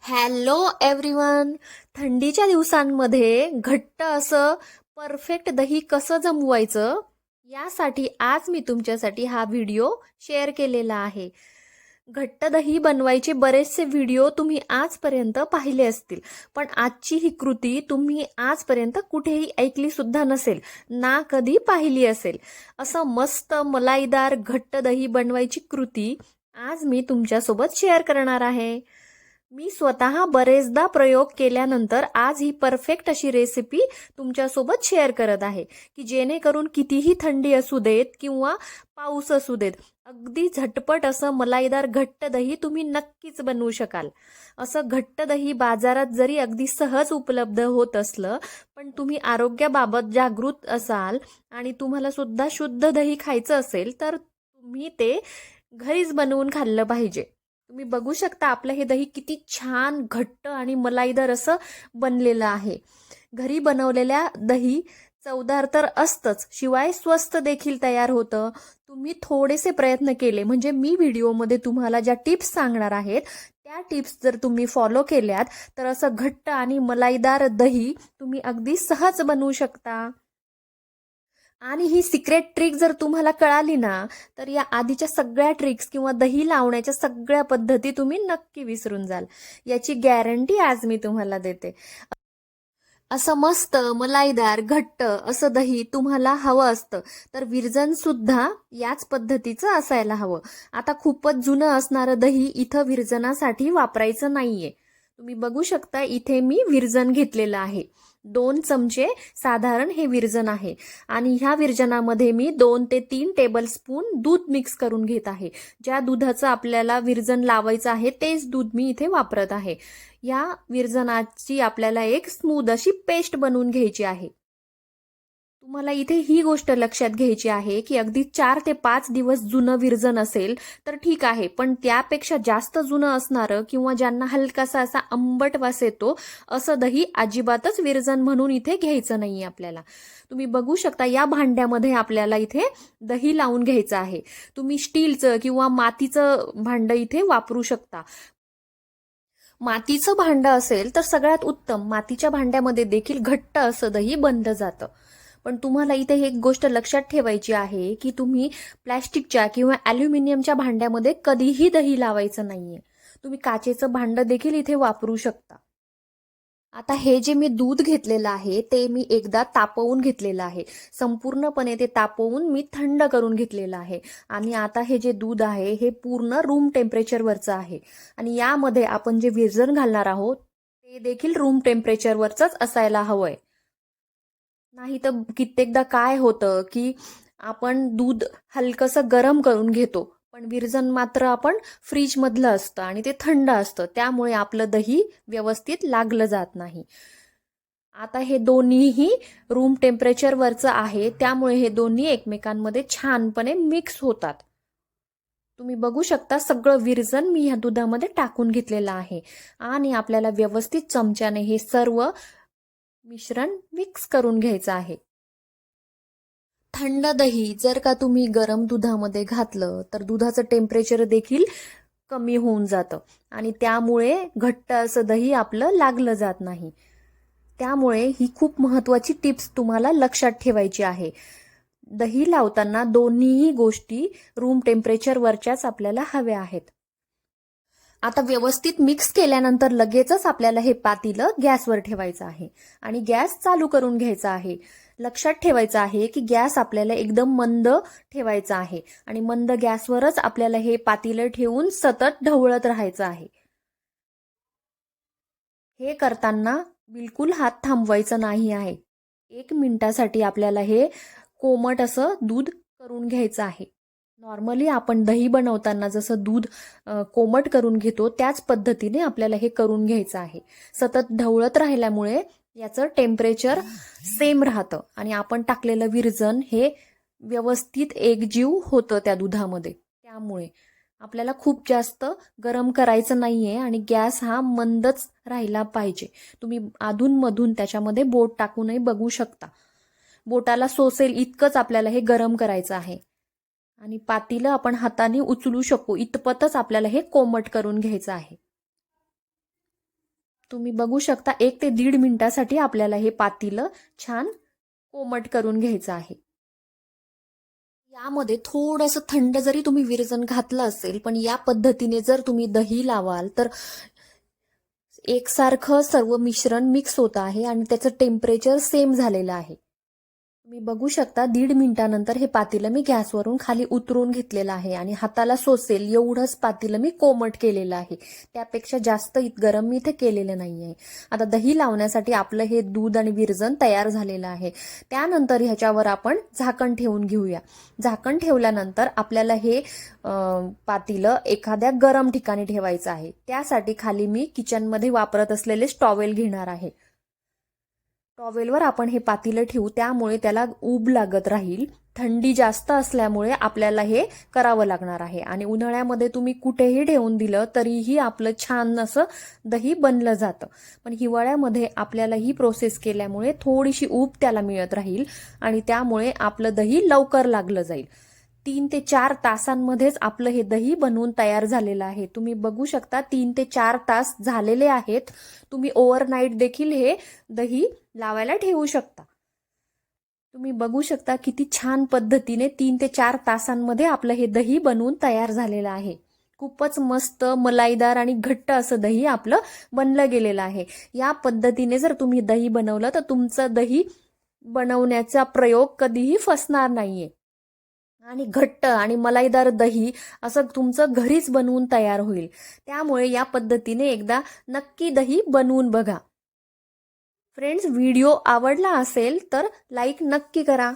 Hello everyone. थंडीच्या दिवसांमध्ये घट्ट असं परफेक्ट दही कसं जमवायचं यासाठी आज मी तुमच्यासाठी हा व्हिडिओ शेअर केलेला आहे. घट्ट दही बनवायचे बरेचसे व्हिडिओ तुम्ही आजपर्यंत पाहिले असतील, पण आजची ही कृती तुम्ही आजपर्यंत कुठेही ऐकली सुद्धा नसेल ना कधी पाहिली असेल. असं मस्त मलाईदार घट्ट दही बनवायची कृती आज मी तुमच्यासोबत शेअर करणार आहे. मी स्वतः बरेचदा प्रयोग केल्यानंतर आज ही परफेक्ट अशी रेसिपी तुमच्यासोबत शेअर करत आहे, की जेणेकरून कितीही थंडी असू देत किंवा पाऊस असू देत, अगदी झटपट असं मलाईदार घट्ट दही तुम्ही नक्कीच बनवू शकाल. असं घट्ट दही बाजारात जरी अगदी सहज उपलब्ध होत असलं, पण तुम्ही आरोग्याबाबत जागृत असाल आणि तुम्हाला सुद्धा शुद्ध दही खायचं असेल तर तुम्ही ते घरीच बनवून खाल्लं पाहिजे. तुम्ही बघू शकता आपलं हे दही किती छान घट्ट आणि मलाईदार असं बनलेलं आहे. घरी बनवलेल्या दही चवदार तर असतंच, शिवाय स्वस्त देखील तयार होतं. तुम्ही थोडेसे प्रयत्न केले म्हणजे मी व्हिडिओमध्ये तुम्हाला ज्या टिप्स सांगणार आहेत त्या टिप्स जर तुम्ही फॉलो केल्यात तर असं घट्ट आणि मलाईदार दही तुम्ही अगदी सहज बनवू शकता. आणि ही सिक्रेट ट्रिक जर तुम्हाला कळाली ना, तर या आधीच्या सगळ्या ट्रिक्स किंवा दही लावण्याच्या सगळ्या पद्धती तुम्ही नक्की विसरून जाल. याची गॅरंटी आज मी तुम्हाला देते. असं मस्त मलाईदार घट्ट असं दही तुम्हाला हवं असतं तर विरजन सुद्धा याच पद्धतीचं असायला हवं. आता खूपच जुनं असणारं दही इथं विरजनासाठी वापरायचं नाहीये. तुम्ही बघू शकता इथे मी विरजन घेतलेलं आहे. 2 चमचे साधारण हे विरजन आहे आणि ह्या विरजनामध्ये मी 2 ते 3 टेबल स्पून दूध मिक्स करून घेत आहे. ज्या दुधाचं आपल्याला विरजन लावायचं आहे तेच दूध मी इथे वापरत आहे. या विरजनाची आपल्याला एक स्मूथ अशी पेस्ट बनवून घ्यायची आहे. तुम्हाला इथे ही गोष्ट लक्षात घ्यायची आहे की अगदी 4 ते 5 दिवस जुनं विरजन असेल तर ठीक आहे, पण त्यापेक्षा जास्त जुनं असणारं किंवा ज्यांना हलकासा असा आंबट वास येतो असं दही अजिबातच विरजन म्हणून इथे घ्यायचं नाहीये आपल्याला. तुम्ही बघू शकता या भांड्यामध्ये आपल्याला इथे दही लावून घ्यायचं आहे. तुम्ही स्टीलचं किंवा मातीचं भांडं इथे वापरू शकता. मातीचं भांडं असेल तर सगळ्यात उत्तम. मातीच्या भांड्यामध्ये देखील घट्ट असं दही बनलं जातं. पण तुम्हाला इथे एक गोष्ट लक्षात ठेवायची आहे की तुम्ही प्लॅस्टिकच्या किंवा ॲल्युमिनियमच्या भांड्यामध्ये कधीही दही लावायचं नाहीये. तुम्ही काचेचं भांडं देखील इथे वापरू शकता. आता हे जे मी दूध घेतलेलं आहे ते मी एकदा तापवून घेतलेलं आहे. संपूर्णपणे ते तापवून मी थंड करून घेतलेलं आहे. आणि आता हे जे दूध आहे हे पूर्ण रूम टेम्परेचरवरचं आहे. आणि यामध्ये आपण जे विरजण घालणार आहोत ते देखील रूम टेम्परेचरवरचंच असायला हवंय. नाही तर कित्येकदा काय होतं की आपण दूध हलकसं गरम करून घेतो, पण विरजण मात्र आपण फ्रीज मधलं असतं आणि ते थंड असतं, त्यामुळे आपलं दही व्यवस्थित लागलं जात नाही. आता हे दोन्हीही रूम टेम्परेचरवरचं आहे, त्यामुळे हे दोन्ही एकमेकांमध्ये छानपणे मिक्स होतात. तुम्ही बघू शकता सगळं विरजण मी ह्या दुधामध्ये टाकून घेतलेलं आहे आणि आपल्याला व्यवस्थित चमच्याने हे सर्व मिश्रण मिक्स करून घ्यायचं आहे. थंड दही जर का तुम्ही गरम दुधामध्ये घातलं तर दुधाचं टेम्परेचर देखील कमी होऊन जातं आणि त्यामुळे घट्ट असं दही आपलं लागलं जात नाही. त्यामुळे ही खूप महत्वाची टिप्स तुम्हाला लक्षात ठेवायची आहे. दही लावताना दोन्हीही गोष्टी रूम टेम्परेचरवरच्याच आपल्याला हव्या आहेत. आता व्यवस्थित मिक्स केल्यानंतर लगेचच आपल्याला हे पातेलं गॅसवर ठेवायचं आहे आणि गॅस चालू करून घ्यायचा आहे. लक्षात ठेवायचं आहे की गॅस आपल्याला एकदम मंद ठेवायचा आहे आणि मंद गॅसवरच आपल्याला हे पातेलं ठेवून सतत ढवळत राहायचं आहे. हे करताना बिलकुल हात थांबवायचा नाही आहे. 1 मिनिटासाठी आपल्याला हे कोमट असं दूध करून घ्यायचं आहे. नॉर्मली आपण दही बनवताना जसं दूध कोमट करून घेतो त्याच पद्धतीने आपल्याला हे करून घ्यायचं आहे. सतत ढवळत राहिल्यामुळे याचं टेम्परेचर सेम राहतं आणि आपण टाकलेलं विरजण हे व्यवस्थित एकजीव होतं त्या दुधामध्ये. त्यामुळे आपल्याला खूप जास्त गरम करायचं नाहीये आणि गॅस हा मंदच राहिला पाहिजे. तुम्ही अधूनमधून त्याच्यामध्ये बोट टाकूनही बघू शकता. बोटाला सोसेल इतकंच आपल्याला हे गरम करायचं आहे आणि पातेलं आपण हाताने उचलू शकू इतपतच आपल्याला हे कोमट करून घ्यायचं आहे. तुम्ही बघू शकता 1 ते 1.5 मिनिटासाठी आपल्याला हे पातेलं छान कोमट करून घ्यायचं आहे. यामध्ये थोडंसं थंड जरी तुम्ही विरजण घातलं असेल, पण या पद्धतीने जर तुम्ही दही लावाल तर एकसारखं सर्व मिश्रण मिक्स होत आहे आणि त्याचं टेम्परेचर सेम झालेलं आहे. तुम्ही बघू शकता 1.5 मिनिटानंतर हे पातेलं मी गॅसवरून खाली उतरून घेतलेलं आहे आणि हाताला सोसेल एवढंच पातेलं मी कोमट केलेलं आहे. त्यापेक्षा जास्त गरम मी इथे केलेलं नाहीये. आता दही लावण्यासाठी आपलं हे दूध आणि विरजण तयार झालेलं आहे. त्यानंतर ह्याच्यावर आपण झाकण ठेवून घेऊया. झाकण ठेवल्यानंतर आपल्याला हे पातेलं एखाद्या गरम ठिकाणी ठेवायचं आहे. त्यासाठी खाली मी किचनमध्ये वापरत असलेले टॉवेल घेणार आहे. टॉवेलवर आपण हे पातेलं ठेवू, त्यामुळे त्याला ऊब लागत राहील. थंडी जास्त असल्यामुळे आपल्याला हे करावं लागणार आहे आणि उन्हाळ्यामध्ये तुम्ही कुठेही ठेवून दिलं तरीही आपलं छान असं दही बनलं जातं. पण हिवाळ्यामध्ये आपल्याला ही प्रोसेस केल्यामुळे थोडीशी ऊब त्याला मिळत राहील आणि त्यामुळे आपलं दही लवकर लागलं जाईल. 3 ते 4 तासांमध्येच आपलं हे दही बनवून तयार झालेलं आहे. तुम्ही बघू शकता 3 ते 4 तास झालेले आहेत. तुम्ही ओव्हरनाईट देखील हे दही लावायला ठेवू शकता. तुम्ही बघू शकता किती छान पद्धतीने 3 ते 4 तासांमध्ये आपलं हे दही बनवून तयार झालेलं आहे. खूपच मस्त मलाईदार आणि घट्ट असं दही आपलं बनलं गेलेलं आहे. या पद्धतीने जर तुम्ही दही बनवलं तर तुमचं दही बनवण्याचा प्रयोग कधीही फसणार नाहीये आणि घट्ट आणि मलाईदार दही असं तुमचं घरीच बनवून तयार होईल. त्यामुळे या पद्धतीने एकदा नक्की दही बनवून बघा. फ्रेंड्स, व्हिडिओ आवडला असेल तर लाईक नक्की करा.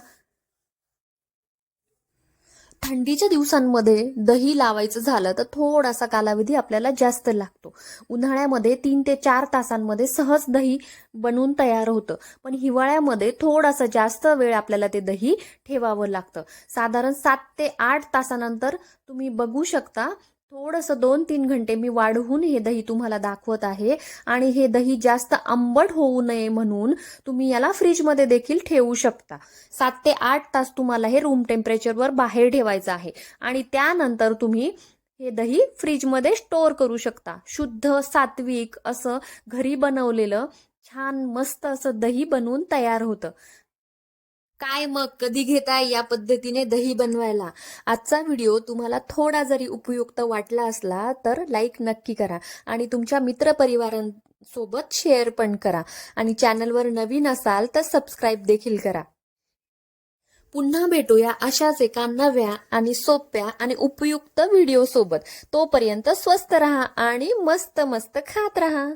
थंडीच्या दिवसांमध्ये दही लावायचं झालं तर थोडासा कालावधी आपल्याला जास्त लागतो. उन्हाळ्यामध्ये 3 ते 4 तासांमध्ये सहज दही बनवून तयार होतं. पण हिवाळ्यामध्ये थोडासा जास्त वेळ आपल्याला ते दही ठेवावं लागतं. साधारण 7 ते 8 तासानंतर तुम्ही बघू शकता थोडंसं 2-3 घंटे मी वाढवून हे दही तुम्हाला दाखवत आहे आणि हे दही जास्त आंबट होऊ नये म्हणून तुम्ही याला फ्रीजमध्ये देखील ठेवू शकता. 7 ते 8 तास तुम्हाला हे रूम टेम्परेचरवर बाहेर ठेवायचं आहे आणि त्यानंतर तुम्ही हे दही फ्रीजमध्ये स्टोअर करू शकता. शुद्ध सात्विक असं घरी बनवलेलं छान मस्त असं दही बनवून तयार होतं. काय मग, कधी घेताय या पद्धतीने दही बनवायला? आजचा व्हिडिओ तुम्हाला थोडा जरी उपयुक्त वाटला असला तर लाईक नक्की करा आणि तुमच्या मित्रपरिवारांसोबत शेअर पण करा आणि चॅनलवर नवीन असाल तर सबस्क्राईब देखील करा. पुन्हा भेटूया अशाच एका नव्या आणि सोप्या आणि उपयुक्त व्हिडिओ सोबत. तोपर्यंत स्वस्त रहा आणि मस्त मस्त खात रहा.